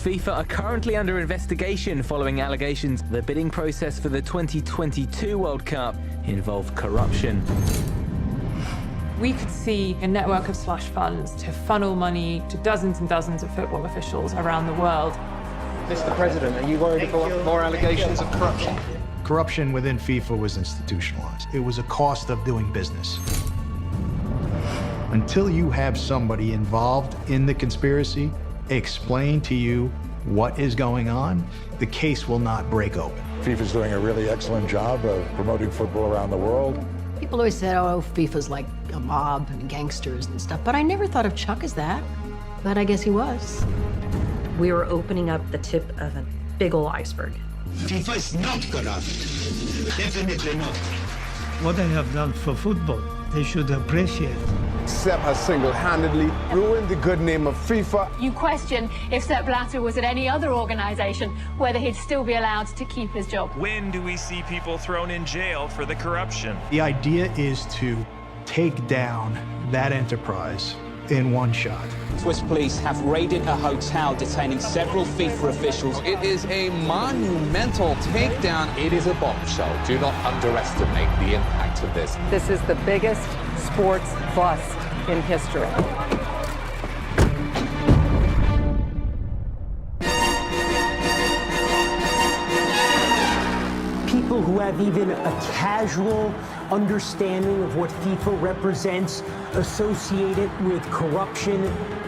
FIFA are currently under investigation following allegations the bidding process for the 2022 World Cup involved corruption. We could see a network of slush funds to funnel money to dozens and dozens of football officials around the world. Mr. President, are you worried about more allegations of corruption? Corruption within FIFA was institutionalized. It was a cost of doing business. Until you have somebody involved in the conspiracy explain to you what is going on, the case will not break open. FIFA's doing a really excellent job of promoting football around the world. People always said, oh, FIFA's like a mob and gangsters and stuff, but I never thought of Chuck as that. But I guess he was. We were opening up the tip of a big ol' iceberg. FIFA is not corrupt. Definitely not. What they have done for football, they should appreciate. Sepp has single-handedly ruined the good name of FIFA. You question if Sepp Blatter was at any other organization, whether he'd still be allowed to keep his job. When do we see people thrown in jail for the corruption? The idea is to take down that enterprise in one shot. Swiss police have raided a hotel detaining several FIFA officials. It is a monumental takedown. It is a bombshell. Do not underestimate the impact of this. This is the biggest sports bust in history. People who have even a casual understanding of what FIFA represents associate it with corruption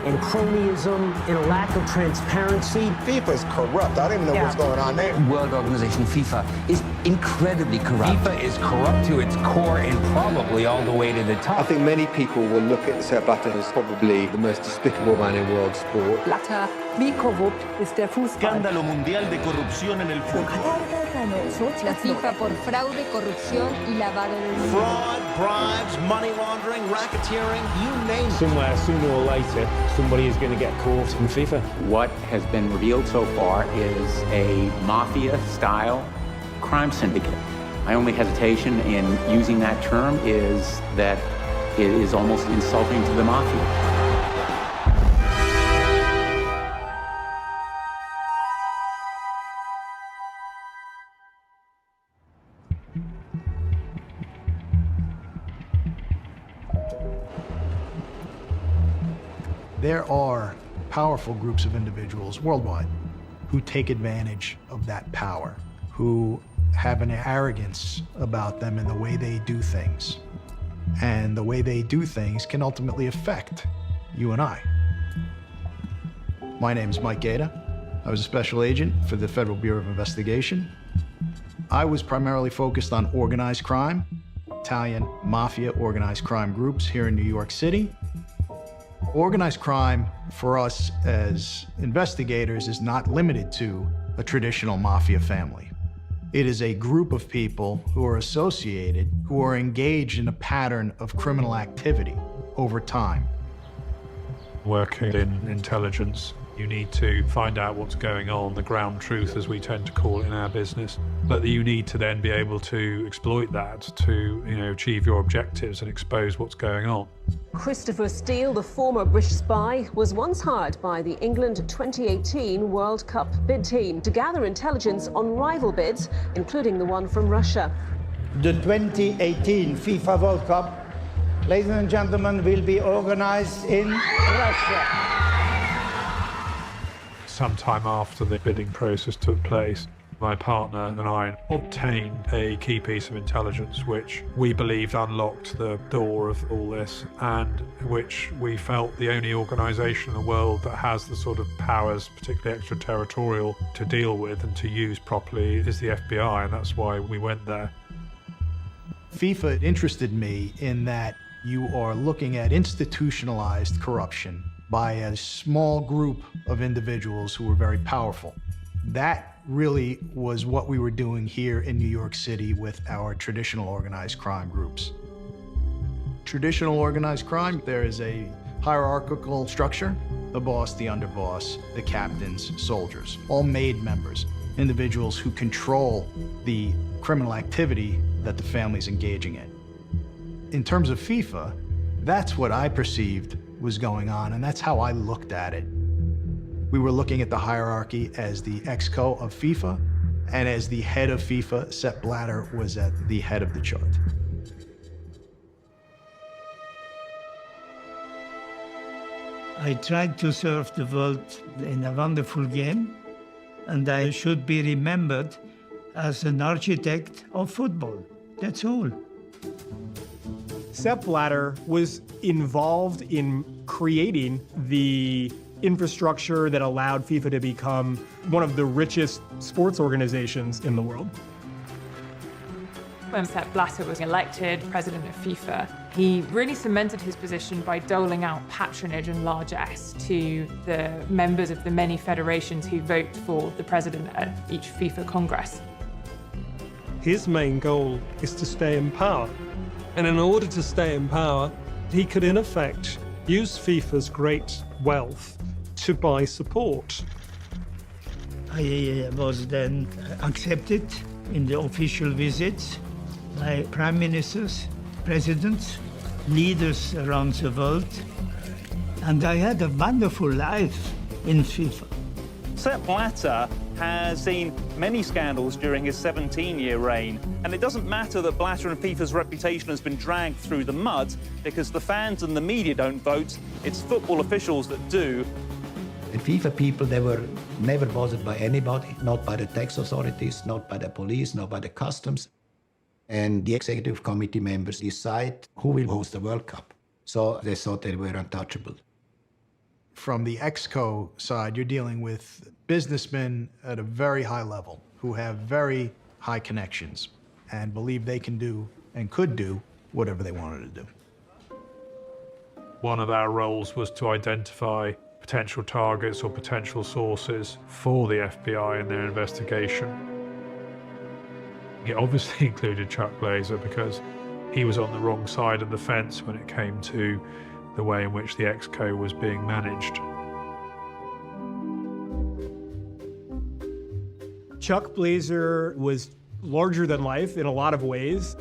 and cronyism and a lack of transparency. FIFA's corrupt. I don't even know what's going on there. World Organization FIFA is incredibly corrupt. FIFA is corrupt to its core and probably all the way to the top. I think many people will look at Sepp Blatter as probably the most despicable man in world sport. Blatter, wie korrupt ist der Fußball? Escándalo mundial de corrupción en el fútbol. La FIFA por fraude, corrupción y lavado de dinero. Fraud, bribes, money laundering, racketeering, you name it. Somewhere, sooner or later, somebody is going to get caught in FIFA. What has been revealed so far is a mafia-style crime syndicate. My only hesitation in using that term is that it is almost insulting to the mafia. There are powerful groups of individuals worldwide who take advantage of that power, who have an arrogance about them in the way they do things. And the way they do things can ultimately affect you and I. My name is Mike Gaeta. I was a special agent for the Federal Bureau of Investigation. I was primarily focused on organized crime, Italian mafia organized crime groups here in New York City. Organized crime, for us as investigators, is not limited to a traditional mafia family. It is a group of people who are associated, who are engaged in a pattern of criminal activity over time. Working in intelligence, you need to find out what's going on, the ground truth as we tend to call it in our business, but you need to then be able to exploit that to, achieve your objectives and expose what's going on. Christopher Steele, the former British spy, was once hired by the England 2018 World Cup bid team to gather intelligence on rival bids, including the one from Russia. The 2018 FIFA World Cup, ladies and gentlemen, will be organized in Russia. Sometime after the bidding process took place, my partner and I obtained a key piece of intelligence which we believed unlocked the door of all this, and which we felt the only organisation in the world that has the sort of powers, particularly extraterritorial, to deal with and to use properly is the FBI, and that's why we went there. FIFA interested me in that you are looking at institutionalized corruption by a small group of individuals who were very powerful. That really was what we were doing here in New York City with our traditional organized crime groups. Traditional organized crime, there is a hierarchical structure: the boss, the underboss, the captains, soldiers, all made members, individuals who control the criminal activity that the family's engaging in. In terms of FIFA, that's what I perceived was going on, and that's how I looked at it. We were looking at the hierarchy as the exco of FIFA, and as the head of FIFA, Sepp Blatter was at the head of the chart. I tried to serve the world in a wonderful game, and I should be remembered as an architect of football. That's all. Sepp Blatter was involved in creating the infrastructure that allowed FIFA to become one of the richest sports organizations in the world. When Sepp Blatter was elected president of FIFA, he really cemented his position by doling out patronage and largesse to the members of the many federations who vote for the president at each FIFA Congress. His main goal is to stay in power. And in order to stay in power, he could in effect use FIFA's great wealth to buy support. I was then accepted in the official visits by prime ministers, presidents, leaders around the world, and I had a wonderful life in FIFA. Sepp Blatter has seen many scandals during his 17-year reign, and it doesn't matter that Blatter and FIFA's reputation has been dragged through the mud, because the fans and the media don't vote, it's football officials that do. And FIFA people, they were never bothered by anybody, not by the tax authorities, not by the police, not by the customs. And the executive committee members decide who will host the World Cup. So they thought they were untouchable. From the exco side, you're dealing with businessmen at a very high level who have very high connections and believe they can do and could do whatever they wanted to do. One of our roles was to identify potential targets or potential sources for the FBI in their investigation. It obviously included Chuck Blazer because he was on the wrong side of the fence when it came to the way in which the exco was being managed. Chuck Blazer was larger than life in a lot of ways.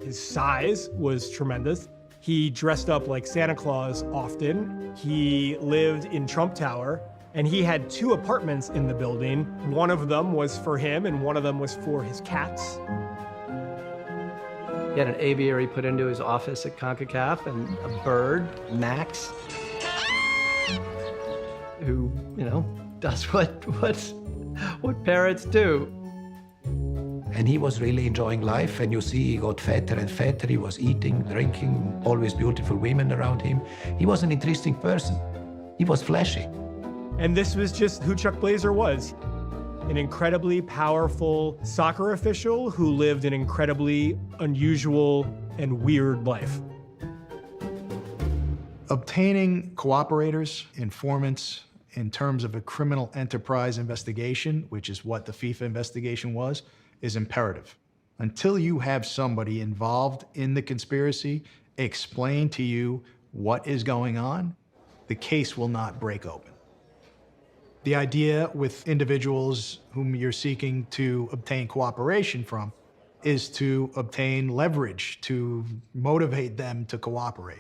His size was tremendous. He dressed up like Santa Claus often. He lived in Trump Tower, and he had 2 apartments in the building. One of them was for him, and one of them was for his cats. He had an aviary put into his office at CONCACAF, and a bird, Max, who, does what parrots do. And he was really enjoying life, and you see he got fatter and fatter. He was eating, drinking, always beautiful women around him. He was an interesting person. He was flashy. And this was just who Chuck Blazer was. An incredibly powerful soccer official who lived an incredibly unusual and weird life. Obtaining cooperators, informants, in terms of a criminal enterprise investigation, which is what the FIFA investigation was, is imperative. Until you have somebody involved in the conspiracy explain to you what is going on, the case will not break open. The idea with individuals whom you're seeking to obtain cooperation from is to obtain leverage, to motivate them to cooperate.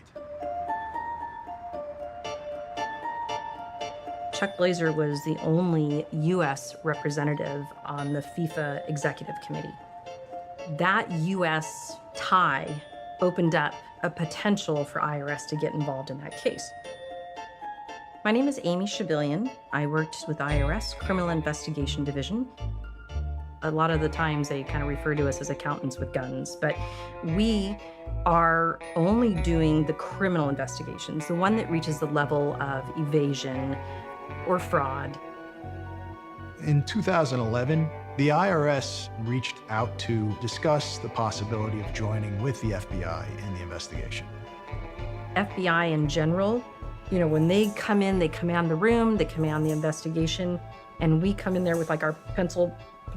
Chuck Blazer was the only U.S. representative on the FIFA Executive Committee. That U.S. tie opened up a potential for IRS to get involved in that case. My name is Amy Shabilian. I worked with IRS Criminal Investigation Division. A lot of the times they kind of refer to us as accountants with guns, but we are only doing the criminal investigations, the one that reaches the level of evasion or fraud. In 2011, the IRS reached out to discuss the possibility of joining with the FBI in the investigation. FBI in general, when they come in, they command the room, they command the investigation, and we come in there with like our pencil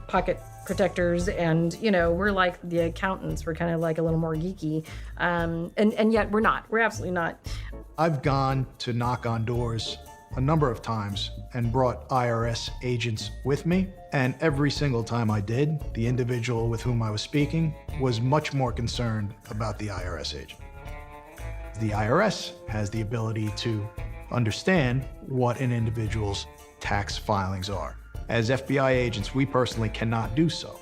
pocket protectors, and we're like the accountants. We're kind of like a little more geeky, and yet we're not. We're absolutely not. I've gone to knock on doors a number of times and brought IRS agents with me, and every single time I did, the individual with whom I was speaking was much more concerned about the IRS agent. The IRS has the ability to understand what an individual's tax filings are. As FBI agents, we personally cannot do so.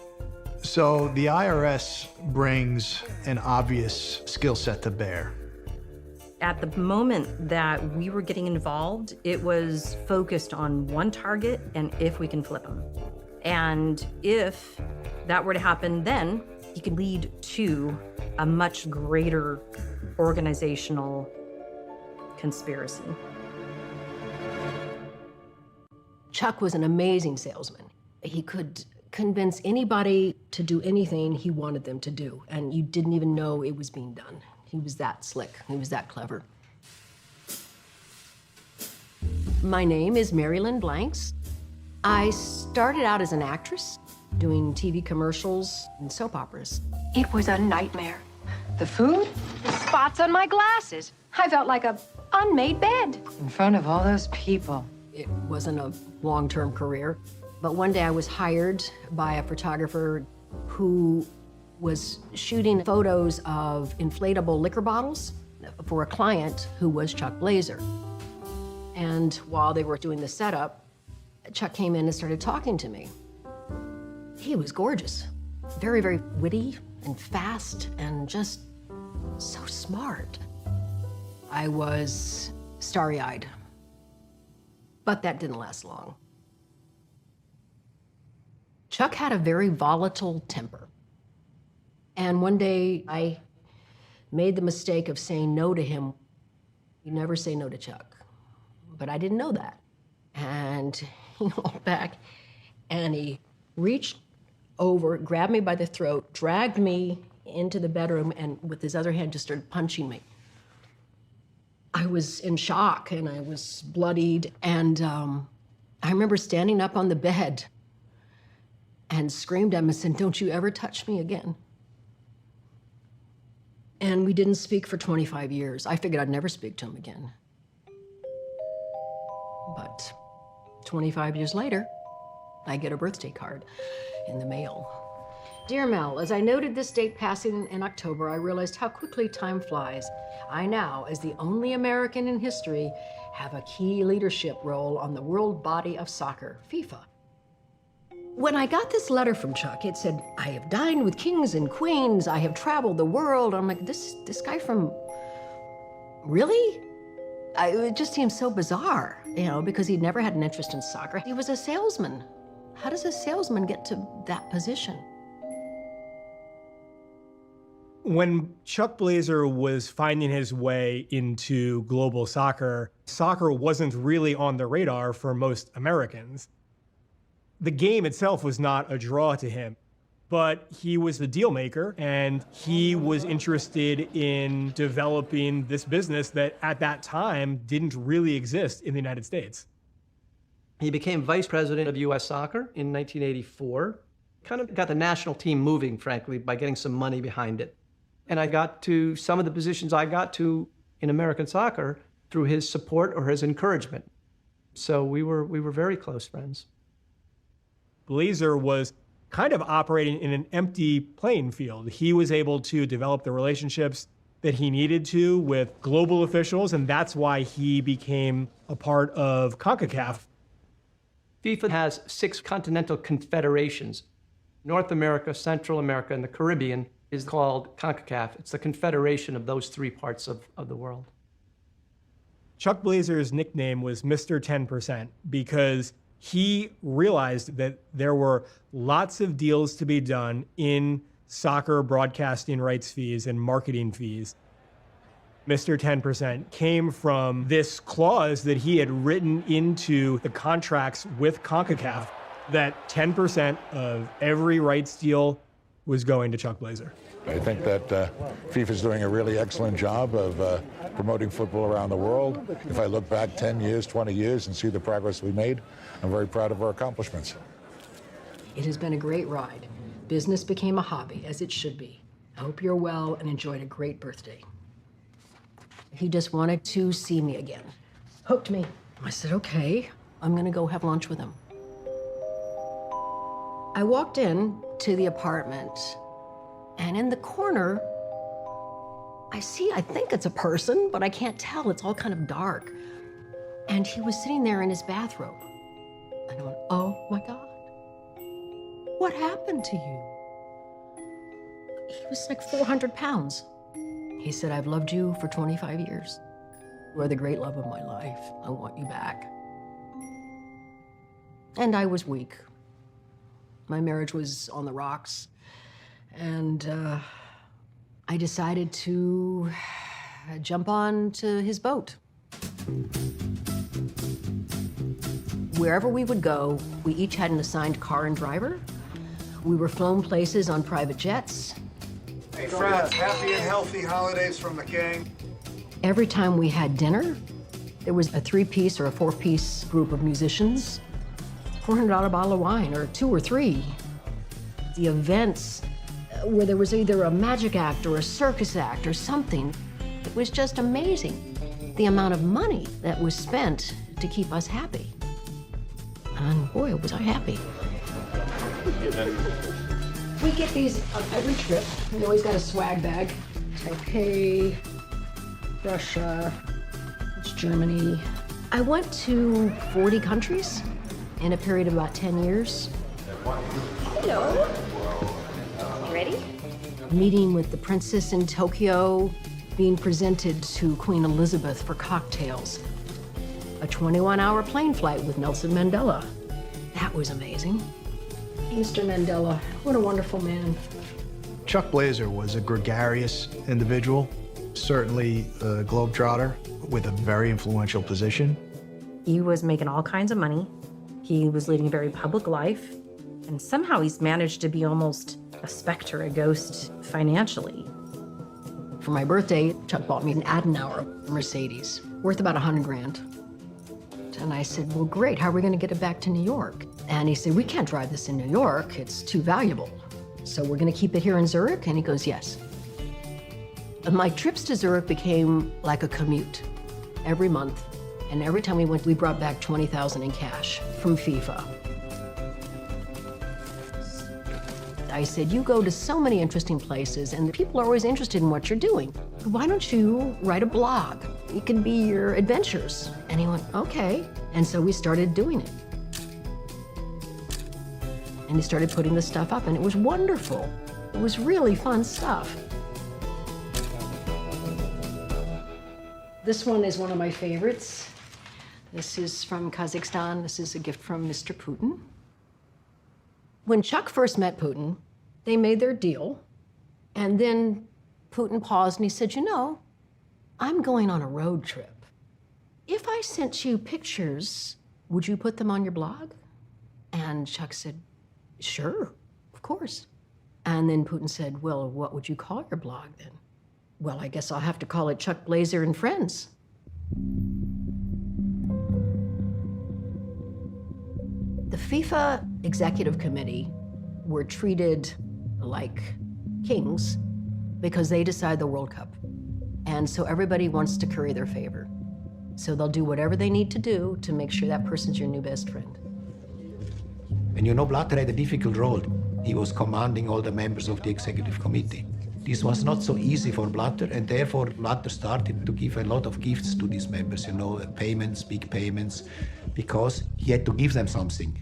So the IRS brings an obvious skill set to bear. At the moment that we were getting involved, it was focused on one target and if we can flip them. And if that were to happen, then it could lead to a much greater organizational conspiracy. Chuck was an amazing salesman. He could convince anybody to do anything he wanted them to do, and you didn't even know it was being done. He was that slick. He was that clever. My name is Mary Lynn Blanks. I started out as an actress, doing TV commercials and soap operas. It was a nightmare. The food, the spots on my glasses. I felt like a unmade bed. In front of all those people. It wasn't a long-term career, but one day I was hired by a photographer who was shooting photos of inflatable liquor bottles for a client who was Chuck Blazer. And while they were doing the setup, Chuck came in and started talking to me. He was gorgeous, very, very witty and fast and just so smart. I was starry-eyed, but that didn't last long. Chuck had a very volatile temper. And one day I made the mistake of saying no to him. You never say no to Chuck. But I didn't know that. And he walked back and he reached over, grabbed me by the throat, dragged me into the bedroom, and with his other hand just started punching me. I was in shock and I was bloodied, and I remember standing up on the bed and screamed at him and said, "Don't you ever touch me again." And we didn't speak for 25 years. I figured I'd never speak to him again. But 25 years later, I get a birthday card in the mail. Dear Mel, as I noted this date passing in October, I realized how quickly time flies. I now, as the only American in history, have a key leadership role on the world body of soccer, FIFA. When I got this letter from Chuck, it said, "I have dined with kings and queens. I have traveled the world." I'm like, this guy from, really? It just seemed so bizarre, because he'd never had an interest in soccer. He was a salesman. How does a salesman get to that position? When Chuck Blazer was finding his way into global soccer, soccer wasn't really on the radar for most Americans. The game itself was not a draw to him, but he was the deal maker, and he was interested in developing this business that at that time didn't really exist in the United States. He became vice president of U.S. Soccer in 1984. Kind of got the national team moving, frankly, by getting some money behind it. And I got to some of the positions I got to in American soccer through his support or his encouragement. So we were very close friends. Blazer was kind of operating in an empty playing field. He was able to develop the relationships that he needed to with global officials, and that's why he became a part of CONCACAF. FIFA has 6 continental confederations. North America, Central America, and the Caribbean is called CONCACAF. It's the confederation of those 3 parts of the world. Chuck Blazer's nickname was Mr. 10% because he realized that there were lots of deals to be done in soccer broadcasting rights fees and marketing fees. Mr. 10% came from this clause that he had written into the contracts with CONCACAF that 10% of every rights deal was going to Chuck Blazer. I think that FIFA is doing a really excellent job of promoting football around the world. If I look back 10 years, 20 years and see the progress we made, I'm very proud of our accomplishments. It has been a great ride. Business became a hobby, as it should be. I hope you're well and enjoyed a great birthday. He just wanted to see me again. Hooked me. I said, okay, I'm gonna go have lunch with him. I walked in to the apartment, and in the corner, I think it's a person, but I can't tell. It's all kind of dark. And he was sitting there in his bathrobe. And I went, oh my God, what happened to you? He was like 400 pounds. He said, I've loved you for 25 years. You are the great love of my life. I want you back. And I was weak. My marriage was on the rocks. And I decided to jump on to his boat. Wherever we would go, we each had an assigned car and driver. We were flown places on private jets. Hey, Fred, happy and healthy holidays from the gang. Every time we had dinner, there was a 3-piece or a 4-piece group of musicians, $400 bottle of wine, or 2 or 3. The events where there was either a magic act or a circus act or something, it was just amazing. The amount of money that was spent to keep us happy. And boy, was I happy. We get these on every trip. We always got a swag bag. Taipei, Russia, it's Germany. I went to 40 countries in a period of about 10 years. Hello. You ready? Meeting with the princess in Tokyo, being presented to Queen Elizabeth for cocktails. A 21-hour plane flight with Nelson Mandela. That was amazing. Mr. Mandela, what a wonderful man. Chuck Blazer was a gregarious individual, certainly a globetrotter with a very influential position. He was making all kinds of money. He was leading a very public life. And somehow he's managed to be almost a specter, a ghost financially. For my birthday, Chuck bought me an Adenauer Mercedes, worth about 100 grand. And I said, well, great, how are we gonna get it back to New York? And he said, we can't drive this in New York, it's too valuable. So we're gonna keep it here in Zurich? And he goes, yes. And my trips to Zurich became like a commute every month. And every time we went, we brought back 20,000 in cash from FIFA. I said, you go to so many interesting places and people are always interested in what you're doing. Why don't you write a blog? It can be your adventures. And he went, okay. And so we started doing it. And he started putting the stuff up and it was wonderful. It was really fun stuff. This one is one of my favorites. This is from Kazakhstan. This is a gift from Mr. Putin. When Chuck first met Putin, they made their deal. And then Putin paused and he said, you know, I'm going on a road trip. If I sent you pictures, would you put them on your blog? And Chuck said, sure, of course. And then Putin said, well, what would you call your blog then? Well, I guess I'll have to call it Chuck Blazer and Friends. The FIFA Executive Committee were treated like kings because they decide the World Cup. And so everybody wants to curry their favor. So they'll do whatever they need to do to make sure that person's your new best friend. And you know, Blatter had a difficult role. He was commanding all the members of the executive committee. This was not so easy for Blatter, and therefore Blatter started to give a lot of gifts to these members, you know, payments, big payments, because he had to give them something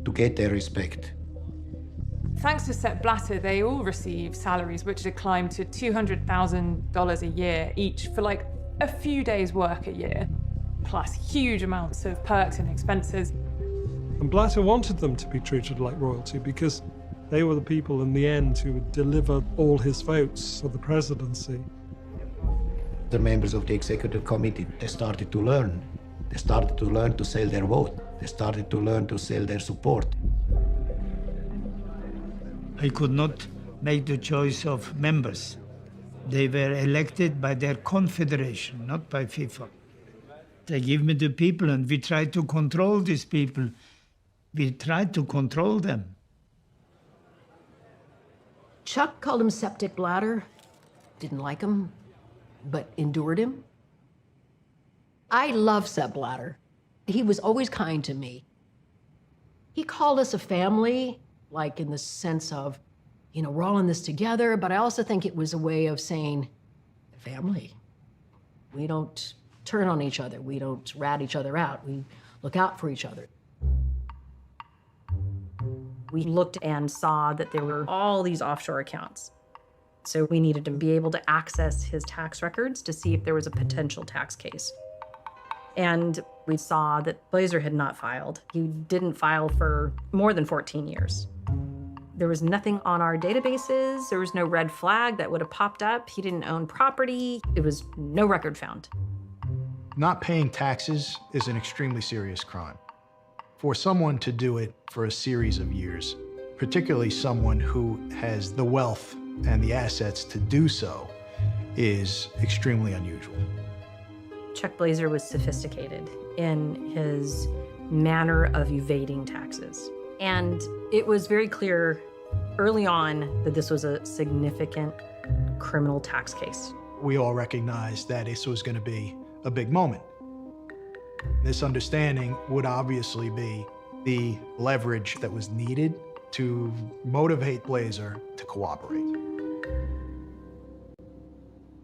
to get their respect. Thanks to Sepp Blatter, they all receive salaries which had climbed to $200,000 a year each for like a few days' work a year, plus huge amounts of perks and expenses. And Blatter wanted them to be treated like royalty because they were the people in the end who would deliver all his votes for the presidency. The members of the executive committee, they started to learn. They started to learn to sell their vote. They started to learn to sell their support. I could not make the choice of members. They were elected by their confederation, not by FIFA. They give me the people and we try to control these people. We try to control them. Chuck called him Septic Bladder. Didn't like him, but endured him. I love Sepp Blatter. He was always kind to me. He called us a family, like in the sense of, you know, we're all in this together, but I also think it was a way of saying, family. We don't turn on each other. We don't rat each other out. We look out for each other. We looked and saw that there were all these offshore accounts. So we needed to be able to access his tax records to see if there was a potential tax case. And we saw that Blazer had not filed. He didn't file for more than 14 years. There was nothing on our databases. There was no red flag that would have popped up. He didn't own property. It was no record found. Not paying taxes is an extremely serious crime. For someone to do it for a series of years, particularly someone who has the wealth and the assets to do so, is extremely unusual. Chuck Blazer was sophisticated in his manner of evading taxes. And it was very clear early on that this was a significant criminal tax case. We all recognized that this was going to be a big moment. This understanding would obviously be the leverage that was needed to motivate Blazer to cooperate.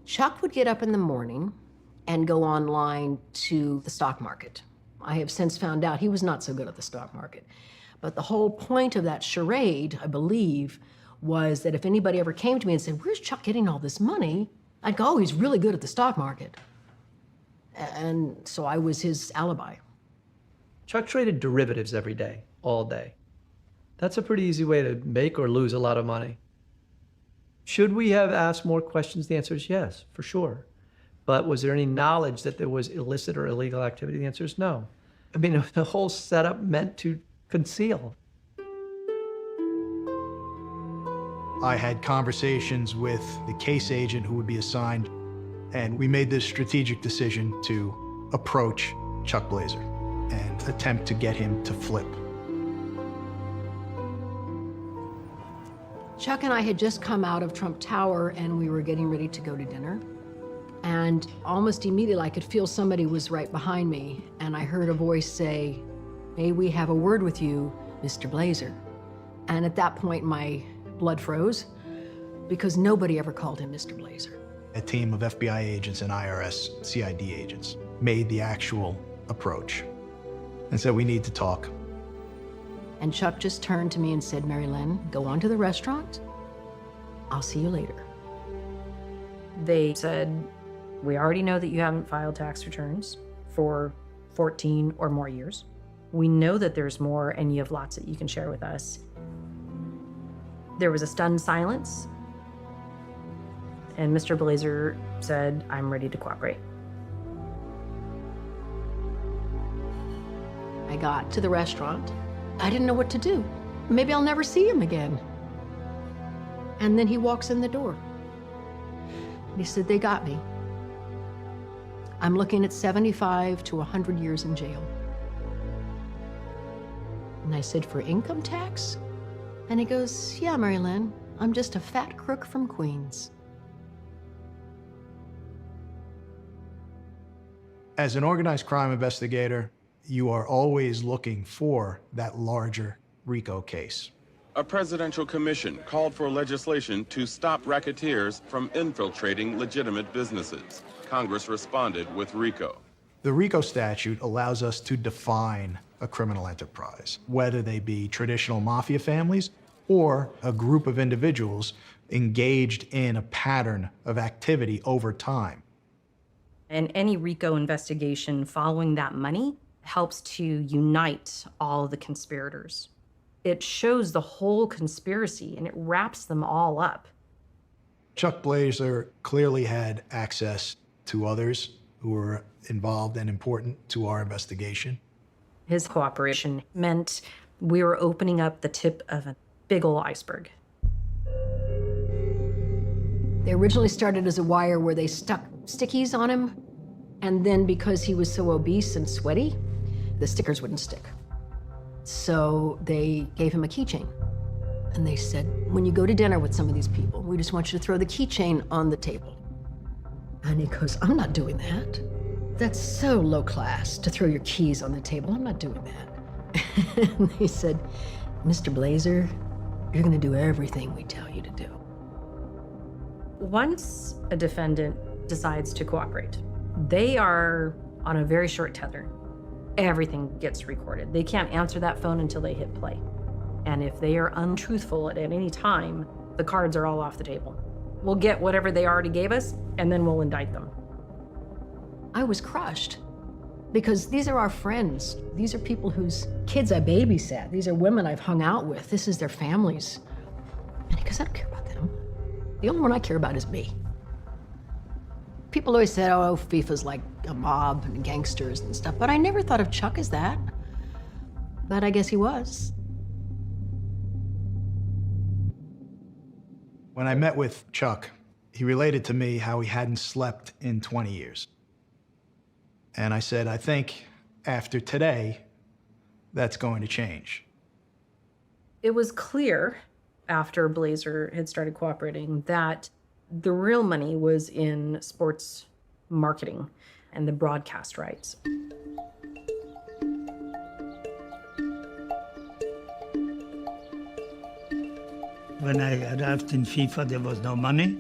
Chuck would get up in the morning and go online to the stock market. I have since found out he was not so good at the stock market. But the whole point of that charade, I believe, was that if anybody ever came to me and said, "Where's Chuck getting all this money?" I'd go, "Oh, he's really good at the stock market." And so I was his alibi. Chuck traded derivatives every day, all day. That's a pretty easy way to make or lose a lot of money. Should we have asked more questions? The answer is yes, for sure. But was there any knowledge that there was illicit or illegal activity? The answer is no. I mean, the whole setup meant to conceal. I had conversations with the case agent who would be assigned, and we made this strategic decision to approach Chuck Blazer and attempt to get him to flip. Chuck and I had just come out of Trump Tower and we were getting ready to go to dinner. And almost immediately I could feel somebody was right behind me, and I heard a voice say, "May we have a word with you, Mr. Blazer?" And at that point my blood froze because nobody ever called him Mr. Blazer. A team of FBI agents and IRS CID agents made the actual approach and said, "We need to talk." And Chuck just turned to me and said, "Mary Lynn, go on to the restaurant. I'll see you later." They said, "We already know that you haven't filed tax returns for 14 or more years. We know that there's more and you have lots that you can share with us." There was a stunned silence. And Mr. Blazer said, "I'm ready to cooperate." I got to the restaurant. I didn't know what to do. Maybe I'll never see him again. And then he walks in the door. And he said, "They got me. I'm looking at 75 to 100 years in jail." And I said, "For income tax?" And he goes, "Yeah, Mary Lynn, I'm just a fat crook from Queens." As an organized crime investigator, you are always looking for that larger RICO case. A presidential commission called for legislation to stop racketeers from infiltrating legitimate businesses. Congress responded with RICO. The RICO statute allows us to define a criminal enterprise, whether they be traditional mafia families or a group of individuals engaged in a pattern of activity over time. And any RICO investigation following that money helps to unite all of the conspirators. It shows the whole conspiracy and it wraps them all up. Chuck Blazer clearly had access to others who were involved and important to our investigation. His cooperation meant we were opening up the tip of a big ol' iceberg. They originally started as a wire where they stuck stickies on him, and then because he was so obese and sweaty, the stickers wouldn't stick. So they gave him a keychain. And they said, "When you go to dinner with some of these people, we just want you to throw the keychain on the table." And he goes, "I'm not doing that. That's so low class to throw your keys on the table. I'm not doing that." And they said, "Mr. Blazer, you're gonna do everything we tell you to do." Once a defendant decides to cooperate, They are on a very short tether. Everything gets recorded. They can't answer that phone until they hit play. And if they are untruthful at any time, the cards are all off the table. We'll get whatever they already gave us, and then we'll indict them. I was crushed because these are our friends. These are people whose kids I babysat. These are women I've hung out with. This is their families. And because I don't care about them, the only one I care about is me. People always said, oh, FIFA's like a mob and gangsters and stuff, but I never thought of Chuck as that. But I guess he was. When I met with Chuck, he related to me how he hadn't slept in 20 years. And I said, I think after today, that's going to change. It was clear after Blazer had started cooperating that the real money was in sports marketing and the broadcast rights. When I arrived in FIFA, there was no money,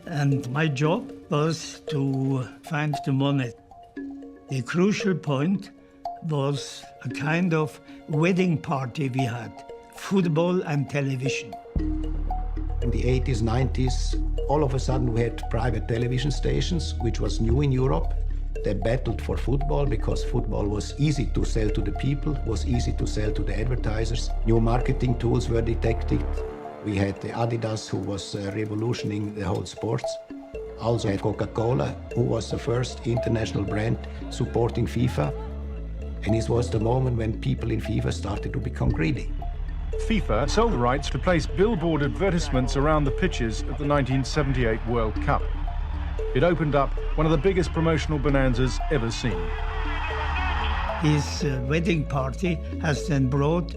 and my job was to find the money. The crucial point was a kind of wedding party we had, football and television. In the 80s, 90s, all of a sudden we had private television stations, which was new in Europe. They battled for football because football was easy to sell to the people, was easy to sell to the advertisers. New marketing tools were detected. We had the Adidas, who was revolutioning the whole sports. Also had Coca-Cola, who was the first international brand supporting FIFA. And this was the moment when people in FIFA started to become greedy. FIFA sold the rights to place billboard advertisements around the pitches of the 1978 World Cup. It opened up one of the biggest promotional bonanzas ever seen. His wedding party has then brought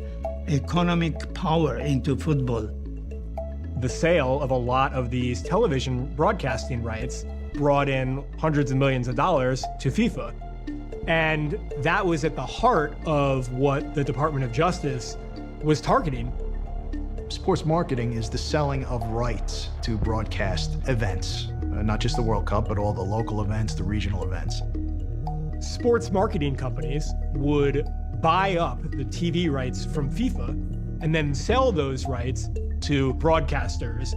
economic power into football. The sale of a lot of these television broadcasting rights brought in hundreds of millions of dollars to FIFA. And that was at the heart of what the Department of Justice was targeting. Sports marketing is the selling of rights to broadcast events, not just the World Cup, but all the local events, the regional events. Sports marketing companies would buy up the TV rights from FIFA and then sell those rights to broadcasters.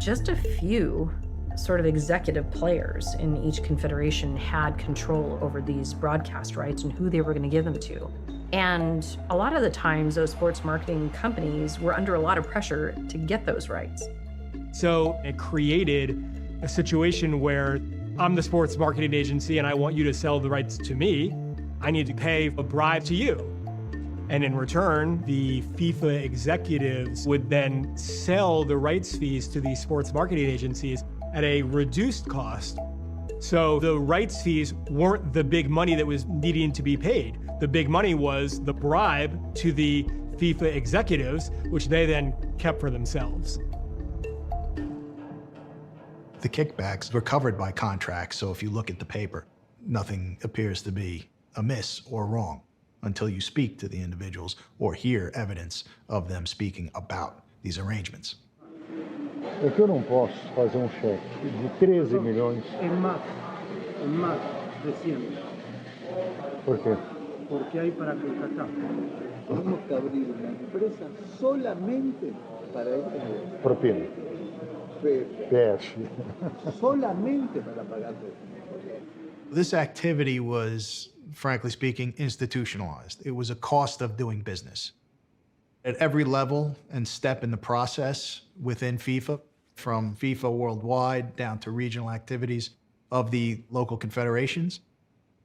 Just a few sort of executive players in each confederation had control over these broadcast rights and who they were going to give them to. And a lot of the times, those sports marketing companies were under a lot of pressure to get those rights. So it created a situation where I'm the sports marketing agency and I want you to sell the rights to me. I need to pay a bribe to you. And in return, the FIFA executives would then sell the rights fees to these sports marketing agencies at a reduced cost. So the rights fees weren't the big money that was needing to be paid. The big money was the bribe to the FIFA executives, which they then kept for themselves. The kickbacks were covered by contracts, so if you look at the paper, nothing appears to be amiss or wrong until you speak to the individuals or hear evidence of them speaking about these arrangements. É que eu não posso fazer cheque de 13 milhões. más, 300. ¿Por qué? Porque hay para contratar. Tenemos que abrir una empresa solamente para este negocio. Propina. Solamente para pagar. This activity was, frankly speaking, institutionalized. It was a cost of doing business. At every level and step in the process within FIFA, from FIFA worldwide down to regional activities of the local confederations,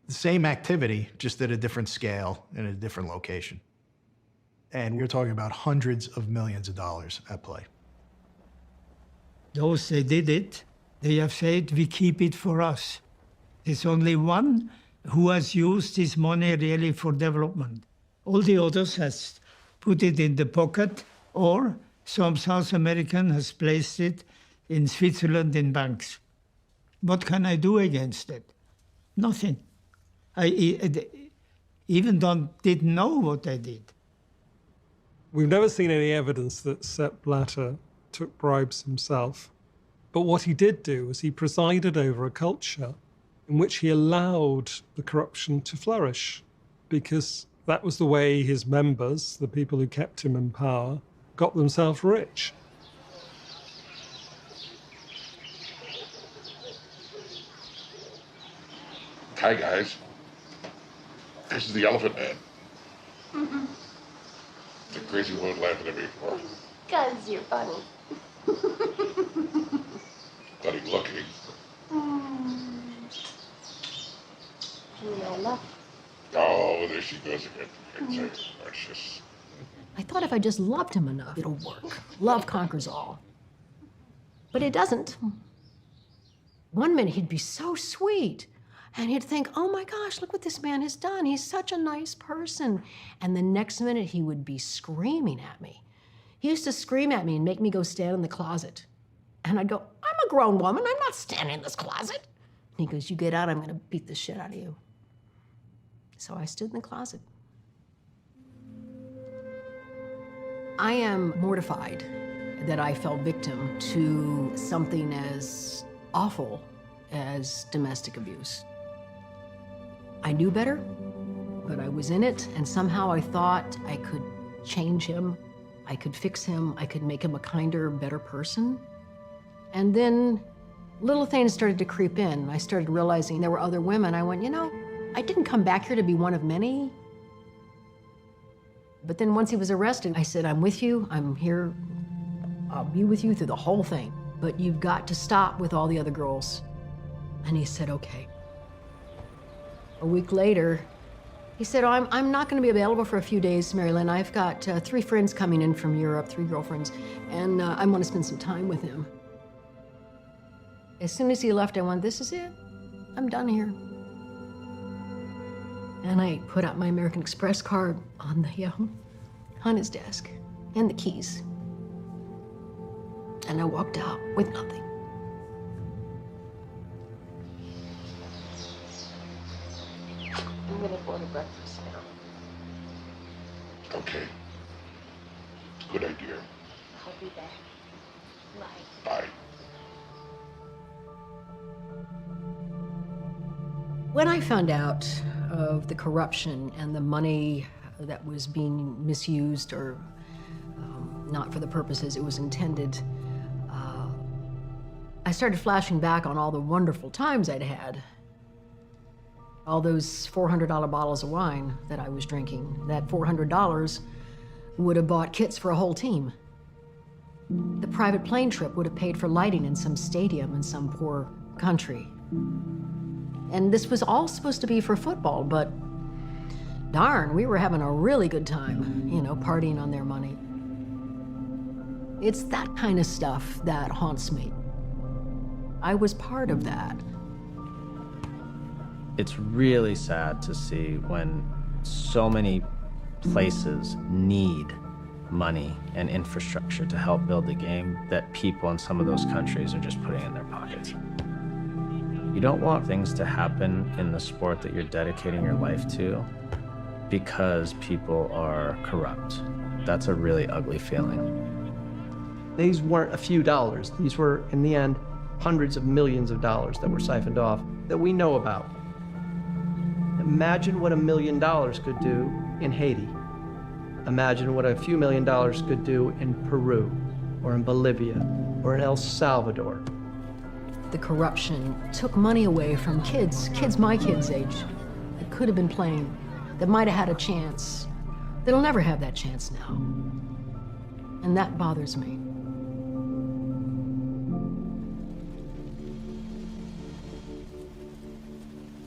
the same activity, just at a different scale in a different location. And we're talking about hundreds of millions of dollars at play. Those that did it, they have said, we keep it for us. There's only one who has used this money really for development. All the others has put it in the pocket, or some South American has placed it in Switzerland in banks. What can I do against it? Nothing. I even didn't know what I did. We've never seen any evidence that Sepp Blatter took bribes himself. But what he did do was he presided over a culture in which he allowed the corruption to flourish, because that was the way his members, the people who kept him in power, got themselves rich. Hi, guys. This is the Elephant Man. The crazy woman laughing at me for. Because you're funny. Funny looking. Lola. Oh, there she goes again. Precious. I thought if I just loved him enough, it'll work. Love conquers all. But it doesn't. One minute he'd be so sweet, and he'd think, oh my gosh, look what this man has done. He's such a nice person. And the next minute he would be screaming at me. He used to scream at me and make me go stand in the closet. And I'd go, I'm a grown woman. I'm not standing in this closet. And he goes, you get out, I'm gonna beat the shit out of you. So I stood in the closet. I am mortified that I fell victim to something as awful as domestic abuse. I knew better, but I was in it, and somehow I thought I could change him, I could fix him, I could make him a kinder, better person. And then little things started to creep in. I started realizing there were other women. I went, you know, I didn't come back here to be one of many. But then once he was arrested, I said, I'm with you, I'm here, I'll be with you through the whole thing. But you've got to stop with all the other girls. And he said, okay. A week later, he said, oh, I'm not gonna be available for a few days, Mary Lynn. I've got 3 friends coming in from Europe, 3 girlfriends, and I wanna spend some time with him. As soon as he left, I went, this is it, I'm done here. And I put out my American Express card on his desk, and the keys. And I walked out with nothing. I'm gonna order breakfast now. Okay. Good idea. I'll be back. Bye. Bye. When I found out of the corruption and the money that was being misused or not for the purposes it was intended, I started flashing back on all the wonderful times I'd had. All those $400 bottles of wine that I was drinking. That $400 would have bought kits for a whole team. The private plane trip would have paid for lighting in some stadium in some poor country. And this was all supposed to be for football, but darn, we were having a really good time, you know, partying on their money. It's that kind of stuff that haunts me. I was part of that. It's really sad to see when so many places need money and infrastructure to help build the game that people in some of those countries are just putting in their pockets. You don't want things to happen in the sport that you're dedicating your life to because people are corrupt. That's a really ugly feeling. These weren't a few dollars. These were, in the end, hundreds of millions of dollars that were siphoned off that we know about. Imagine what $1 million could do in Haiti. Imagine what a few $1 million could do in Peru, or in Bolivia, or in El Salvador. The corruption took money away from kids my kids' age, that could have been playing, that might have had a chance. They'll never have that chance now. And that bothers me.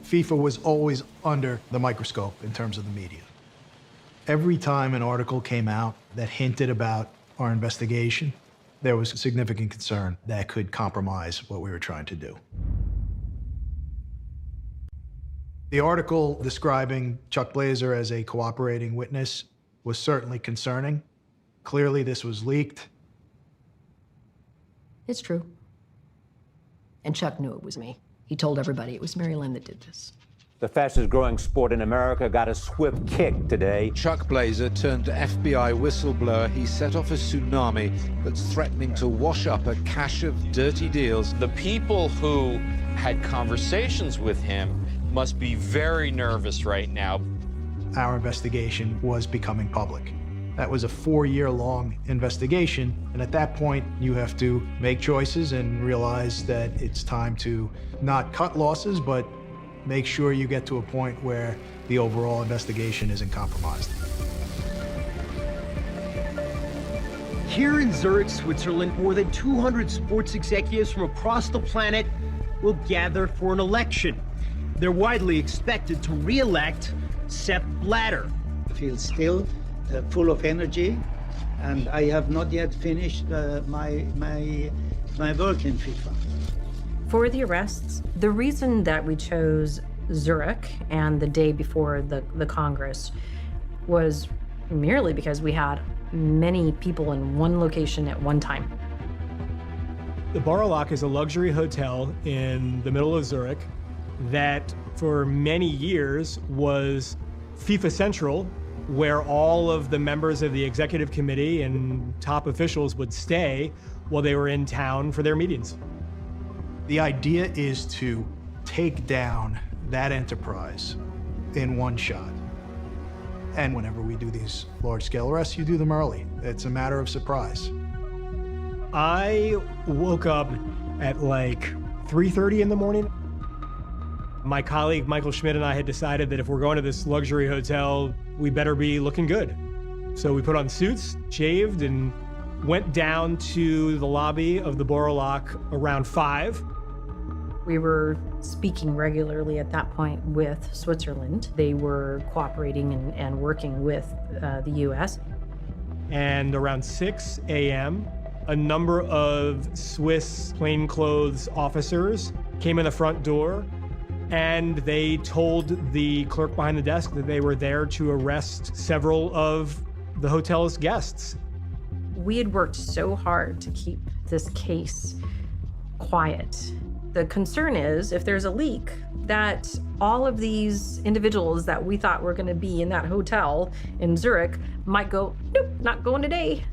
FIFA was always under the microscope in terms of the media. Every time an article came out that hinted about our investigation, there was significant concern that could compromise what we were trying to do. The article describing Chuck Blazer as a cooperating witness was certainly concerning. Clearly, this was leaked. It's true. And Chuck knew it was me. He told everybody it was Mary Lynn that did this. The fastest growing sport in America got a swift kick today. Chuck Blazer turned FBI whistleblower. He set off a tsunami that's threatening to wash up a cache of dirty deals. The people who had conversations with him, must be very nervous right now. Our investigation was becoming public. That was a 4-year-long investigation, and at that point, you have to make choices and realize that it's time to not cut losses, but make sure you get to a point where the overall investigation isn't compromised. Here in Zurich, Switzerland, more than 200 sports executives from across the planet will gather for an election. They're widely expected to re-elect Sepp Blatter. I feel still full of energy, and I have not yet finished my work in FIFA. For the arrests, the reason that we chose Zurich and the day before the Congress was merely because we had many people in one location at one time. The Bauerlach is a luxury hotel in the middle of Zurich that for many years was FIFA Central, where all of the members of the executive committee and top officials would stay while they were in town for their meetings. The idea is to take down that enterprise in one shot. And whenever we do these large-scale arrests, you do them early. It's a matter of surprise. I woke up at like 3:30 in the morning. My colleague Michael Schmidt and I had decided that if we're going to this luxury hotel, we better be looking good. So we put on suits, shaved, and went down to the lobby of the Bauerlach around 5. We were speaking regularly at that point with Switzerland. They were cooperating and working with the US. And around 6 a.m., a number of Swiss plainclothes officers came in the front door, and they told the clerk behind the desk that they were there to arrest several of the hotel's guests. We had worked so hard to keep this case quiet. The concern is, if there's a leak, that all of these individuals that we thought were going to be in that hotel in Zurich might go, nope, not going today.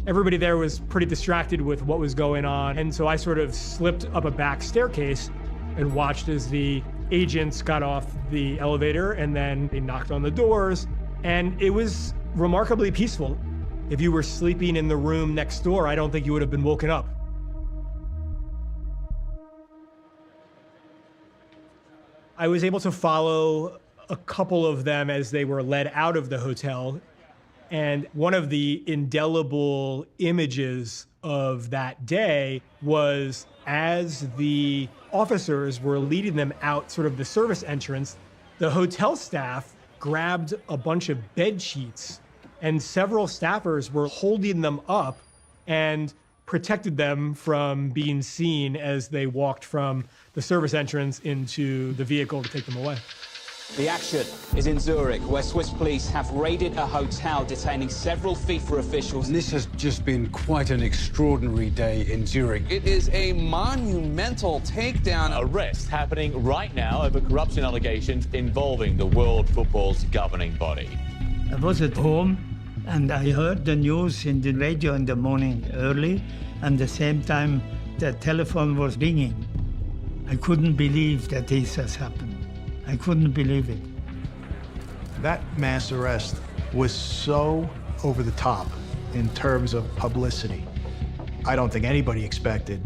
Everybody there was pretty distracted with what was going on, and so I sort of slipped up a back staircase and watched as the agents got off the elevator, and then they knocked on the doors, and it was remarkably peaceful. If you were sleeping in the room next door, I don't think you would have been woken up. I was able to follow a couple of them as they were led out of the hotel. And one of the indelible images of that day was as the officers were leading them out sort of the service entrance, the hotel staff grabbed a bunch of bed sheets, and several staffers were holding them up and protected them from being seen as they walked from the service entrance into the vehicle to take them away. The action is in Zurich, where Swiss police have raided a hotel detaining several FIFA officials. And this has just been quite an extraordinary day in Zurich. It is a monumental takedown. Arrest happening right now over corruption allegations involving the world football's governing body. I was at home and I heard the news in the radio in the morning early, and at the same time the telephone was ringing. I couldn't believe that this has happened. I couldn't believe it. That mass arrest was so over the top in terms of publicity. I don't think anybody expected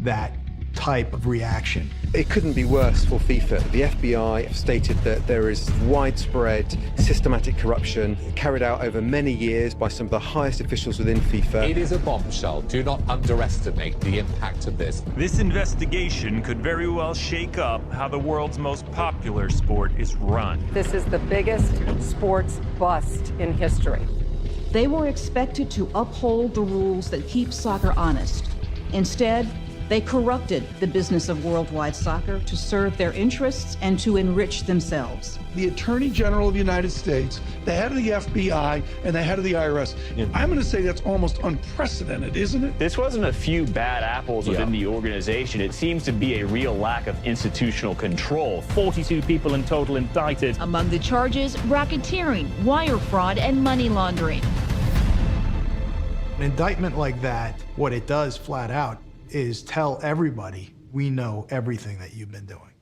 that type of reaction. It couldn't be worse for FIFA. The FBI stated that there is widespread systematic corruption carried out over many years by some of the highest officials within FIFA. It is a bombshell. Do not underestimate the impact of this. This investigation could very well shake up how the world's most popular sport is run. This is the biggest sports bust in history. They were expected to uphold the rules that keep soccer honest. Instead, they corrupted the business of worldwide soccer to serve their interests and to enrich themselves. The Attorney General of the United States, the head of the FBI, and the head of the IRS. I'm going to say that's almost unprecedented, isn't it? This wasn't a few bad apples within the organization. It seems to be a real lack of institutional control. 42 people in total indicted. Among the charges, racketeering, wire fraud, and money laundering. An indictment like that, what it does flat out is tell everybody we know everything that you've been doing.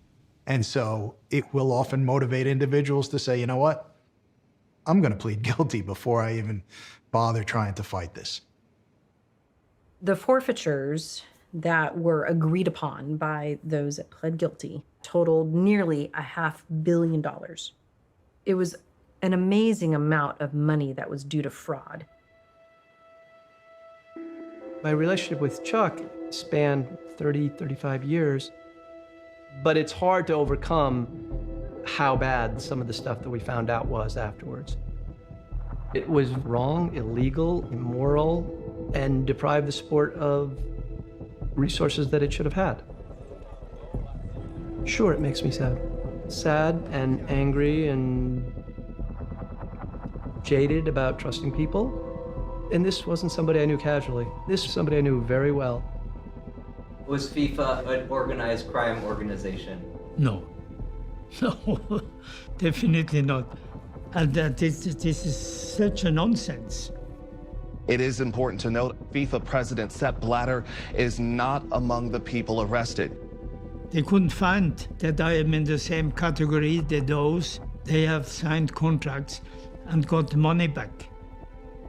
And so it will often motivate individuals to say, you know what? I'm going to plead guilty before I even bother trying to fight this. The forfeitures that were agreed upon by those that pled guilty totaled nearly $500 million. It was an amazing amount of money that was due to fraud. My relationship with Chuck spanned 30, 35 years, but it's hard to overcome how bad some of the stuff that we found out was afterwards. It was wrong, illegal, immoral, and deprived the sport of resources that it should have had. Sure, it makes me sad. Sad and angry and jaded about trusting people. And this wasn't somebody I knew casually. This was somebody I knew very well. Was FIFA an organized crime organization? No. No, definitely not. And this is such a nonsense. It is important to note FIFA President Sepp Blatter is not among the people arrested. They couldn't find that I am in the same category as those. They have signed contracts and got the money back.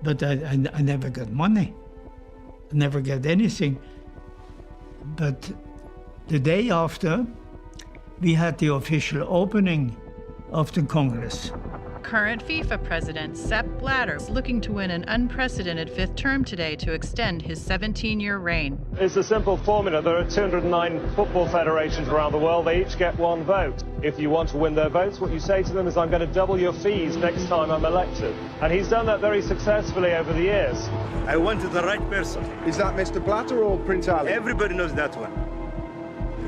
But I never got money. I never got anything. But the day after, we had the official opening of the Congress. Current FIFA president Sepp Blatter is looking to win an unprecedented fifth term today to extend his 17-year reign. It's a simple formula. There are 209 football federations around the world. They each get one vote. If you want to win their votes, what you say to them is, I'm going to double your fees next time I'm elected. And he's done that very successfully over the years. I wanted the right person. Is that Mr. Blatter or Prince Ali? Everybody knows that one.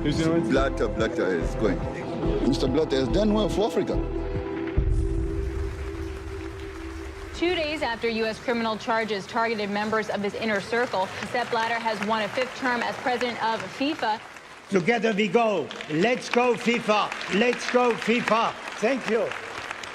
Blatter is going. Mr. Blatter has done well for Africa. 2 days after U.S. criminal charges targeted members of his inner circle, Sepp Blatter has won a fifth term as president of FIFA. Together we go. Let's go, FIFA. Let's go, FIFA. Thank you.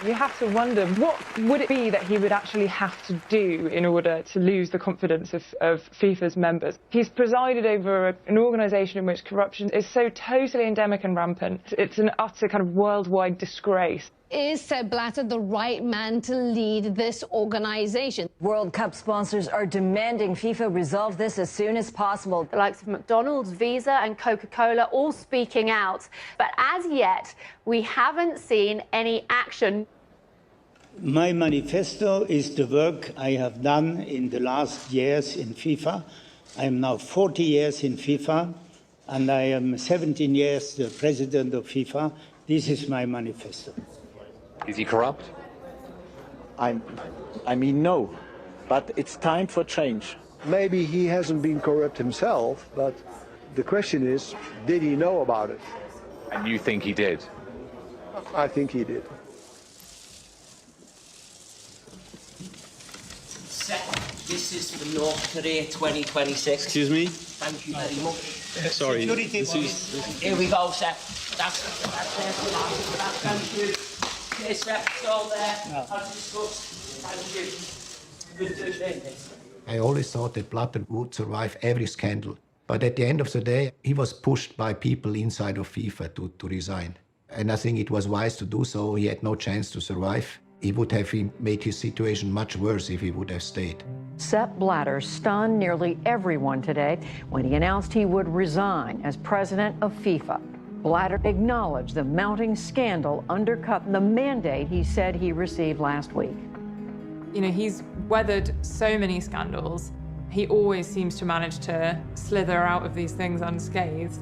You have to wonder, what would it be that he would actually have to do in order to lose the confidence of FIFA's members? He's presided over an organisation in which corruption is so totally endemic and rampant. It's an utter kind of worldwide disgrace. Is Sepp Blatter the right man to lead this organization? World Cup sponsors are demanding FIFA resolve this as soon as possible. The likes of McDonald's, Visa and Coca-Cola all speaking out. But as yet, we haven't seen any action. My manifesto is the work I have done in the last years in FIFA. I am now 40 years in FIFA, and I am 17 years the president of FIFA. This is my manifesto. Is he corrupt? I mean, no. But it's time for change. Maybe he hasn't been corrupt himself, but the question is, did he know about it? And you think he did? I think he did. This is for North Korea 2026. Excuse me? Thank you very much. Sorry. Here we go, Sepp. That's thank you. Yes, Sepp, it's all there. As discussed. Thank you. Good to see this. I always thought that Blatter would survive every scandal. But at the end of the day, he was pushed by people inside of FIFA to resign. And I think it was wise to do so. He had no chance to survive. He would have made his situation much worse if he would have stayed. Sepp Blatter stunned nearly everyone today when he announced he would resign as president of FIFA. Blatter acknowledged the mounting scandal undercut the mandate he said he received last week. You know, he's weathered so many scandals. He always seems to manage to slither out of these things unscathed.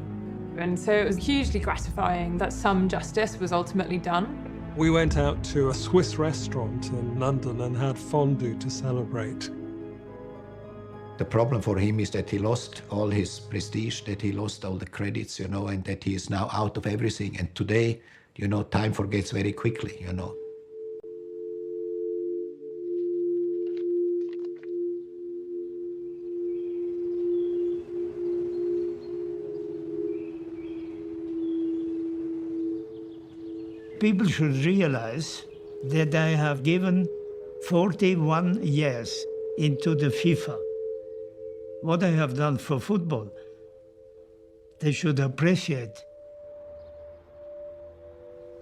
And so it was hugely gratifying that some justice was ultimately done. We went out to a Swiss restaurant in London and had fondue to celebrate. The problem for him is that he lost all his prestige, that he lost all the credits, you know, and that he is now out of everything. And today, you know, time forgets very quickly, you know. People should realize that I have given 41 years into the FIFA. What I have done for football, They should appreciate.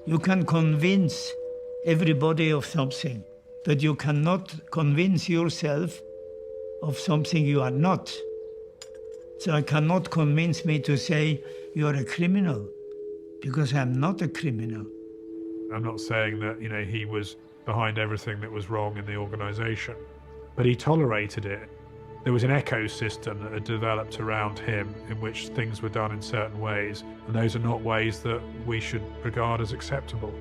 You can convince everybody of something, but you cannot convince yourself of something you are not. So I cannot convince me to say you're a criminal, because I'm not a criminal. I'm not saying that, he was behind everything that was wrong in the organisation, but he tolerated it. There was an ecosystem that had developed around him in which things were done in certain ways, and those are not ways that we should regard as acceptable.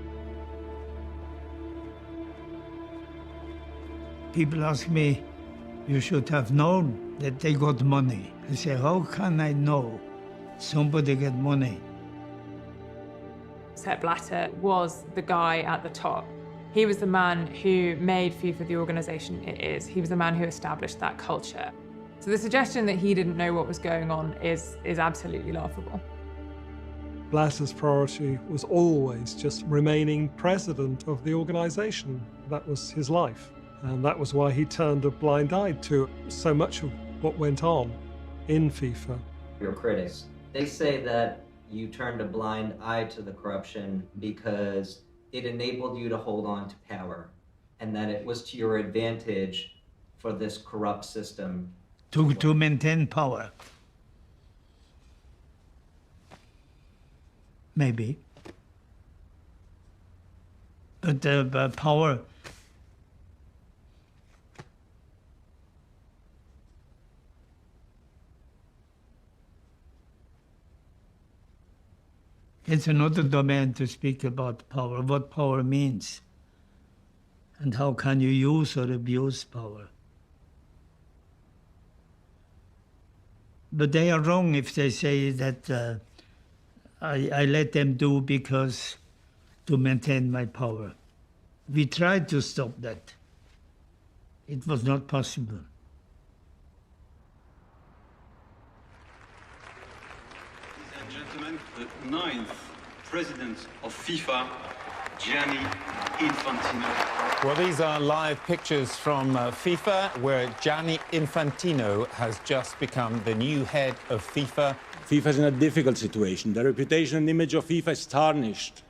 People ask me, you should have known that they got money. I say, how can I know somebody get money? Sepp Blatter was the guy at the top. He was the man who made FIFA the organisation it is. He was the man who established that culture. So the suggestion that he didn't know what was going on is absolutely laughable. Blatter's priority was always just remaining president of the organisation. That was his life. And that was why he turned a blind eye to so much of what went on in FIFA. Your critics, they say that you turned a blind eye to the corruption because it enabled you to hold on to power, and that it was to your advantage for this corrupt system. To maintain power. Maybe. But power... It's another domain to speak about power, what power means, and how can you use or abuse power. But they are wrong if they say that I let them do because to maintain my power. We tried to stop that. It was not possible. The 9th president of FIFA, Gianni Infantino. Well, these are live pictures from FIFA, where Gianni Infantino has just become the new head of FIFA. FIFA is in a difficult situation. The reputation and image of FIFA is tarnished.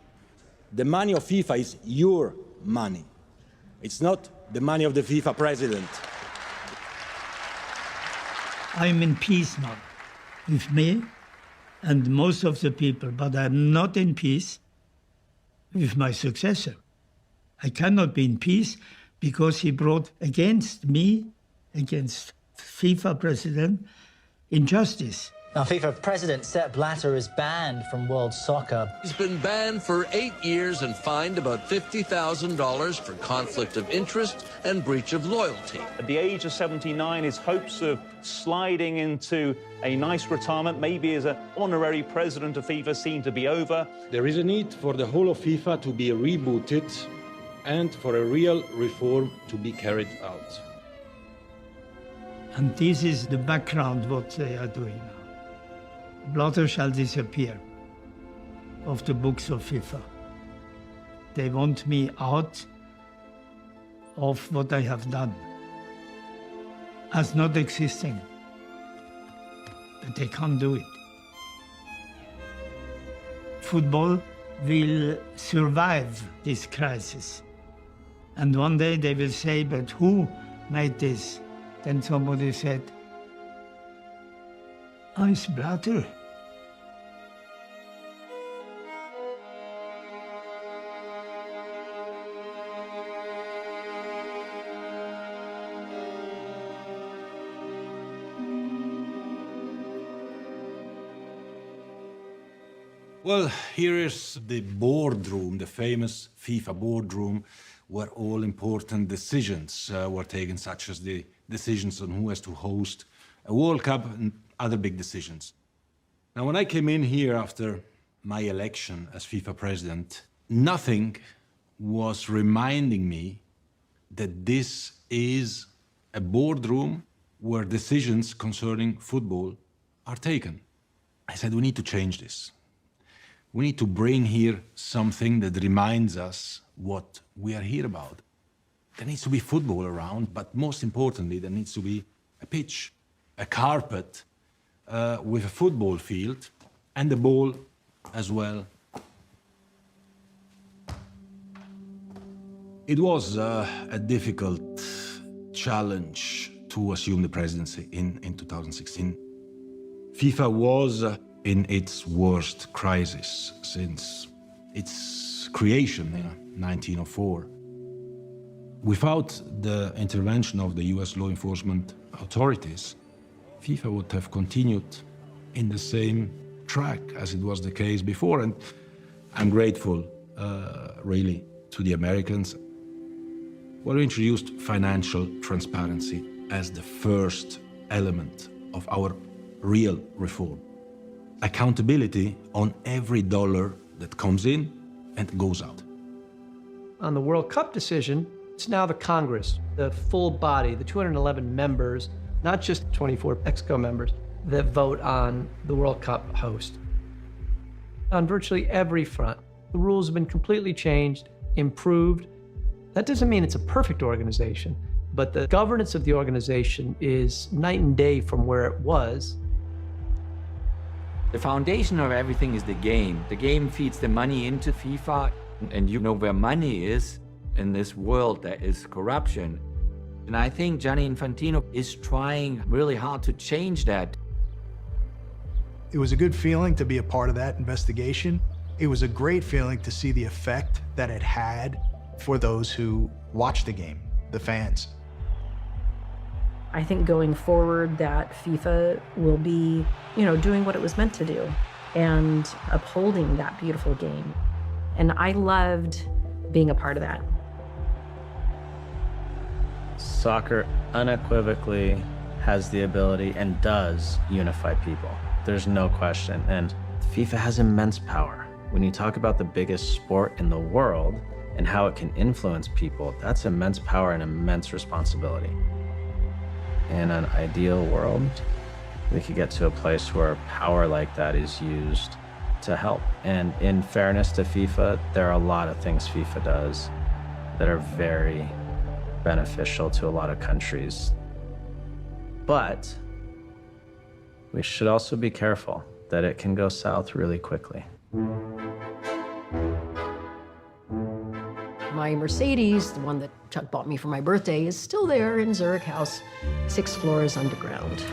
The money of FIFA is your money. It's not the money of the FIFA president. I'm in peace now with me and most of the people, but I'm not in peace with my successor. I cannot be in peace because he brought against me, against FIFA president, injustice. Now, FIFA President Sepp Blatter is banned from world soccer. He's been banned for 8 years and fined about $50,000 for conflict of interest and breach of loyalty. At the age of 79, his hopes of sliding into a nice retirement, maybe as an honorary president of FIFA, seem to be over. There is a need for the whole of FIFA to be rebooted and for a real reform to be carried out. And this is the background what they are doing now. Blatter shall disappear of the books of FIFA. They want me out of what I have done as not existing. But they can't do it. Football will survive this crisis. And one day they will say, but who made this? Then somebody said, it's Blatter. Well, here is the boardroom, the famous FIFA boardroom, where all important decisions were taken, such as the decisions on who has to host a World Cup and other big decisions. Now, when I came in here after my election as FIFA president, nothing was reminding me that this is a boardroom where decisions concerning football are taken. I said, we need to change this. We need to bring here something that reminds us what we are here about. There needs to be football around, but most importantly, there needs to be a pitch, a carpet with a football field, and the ball as well. It was a difficult challenge to assume the presidency in 2016. FIFA was in its worst crisis since its creation in 1904. Without the intervention of the US law enforcement authorities, FIFA would have continued in the same track as it was the case before. And I'm grateful, really, to the Americans. We introduced financial transparency as the first element of our real reform. Accountability on every dollar that comes in and goes out. On the World Cup decision, it's now the Congress, the full body, the 211 members, not just 24 EXCO members, that vote on the World Cup host. On virtually every front, the rules have been completely changed, improved. That doesn't mean it's a perfect organization, but the governance of the organization is night and day from where it was. The foundation of everything is the game. The game feeds the money into FIFA, and you know where money is in this world that is corruption. And I think Gianni Infantino is trying really hard to change that. It was a good feeling to be a part of that investigation. It was a great feeling to see the effect that it had for those who watch the game, the fans. I think going forward that FIFA will be, doing what it was meant to do and upholding that beautiful game. And I loved being a part of that. Soccer unequivocally has the ability and does unify people. There's no question. And FIFA has immense power. When you talk about the biggest sport in the world and how it can influence people, that's immense power and immense responsibility. In an ideal world, we could get to a place where power like that is used to help. And in fairness to FIFA, there are a lot of things FIFA does that are very beneficial to a lot of countries. But we should also be careful that it can go south really quickly. My Mercedes, the one that Chuck bought me for my birthday, is still there in Zurich House, 6 floors underground.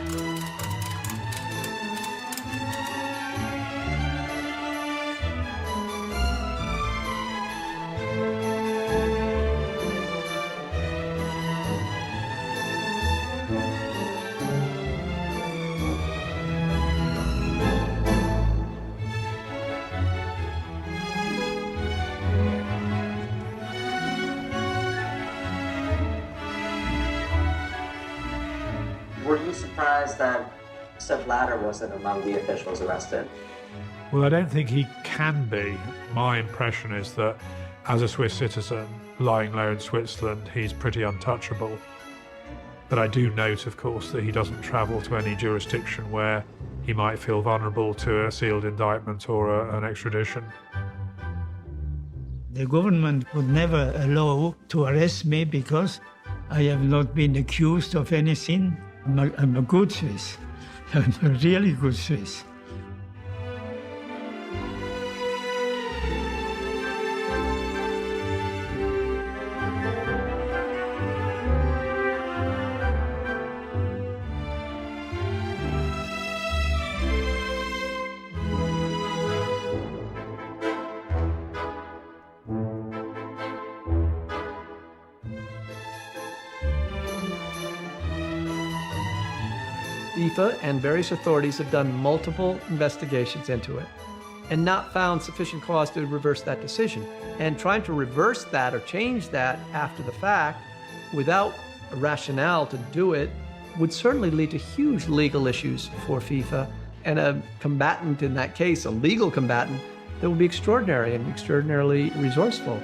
Were you surprised that Sepp Blatter wasn't among the officials arrested? Well, I don't think he can be. My impression is that as a Swiss citizen, lying low in Switzerland, he's pretty untouchable. But I do note, of course, that he doesn't travel to any jurisdiction where he might feel vulnerable to a sealed indictment or an extradition. The government would never allow to arrest me because I have not been accused of anything. I'm a good Swiss. I'm a really good Swiss. FIFA and various authorities have done multiple investigations into it and not found sufficient cause to reverse that decision. And trying to reverse that or change that after the fact without a rationale to do it would certainly lead to huge legal issues for FIFA and a combatant in that case, a legal combatant, that would be extraordinary and extraordinarily resourceful.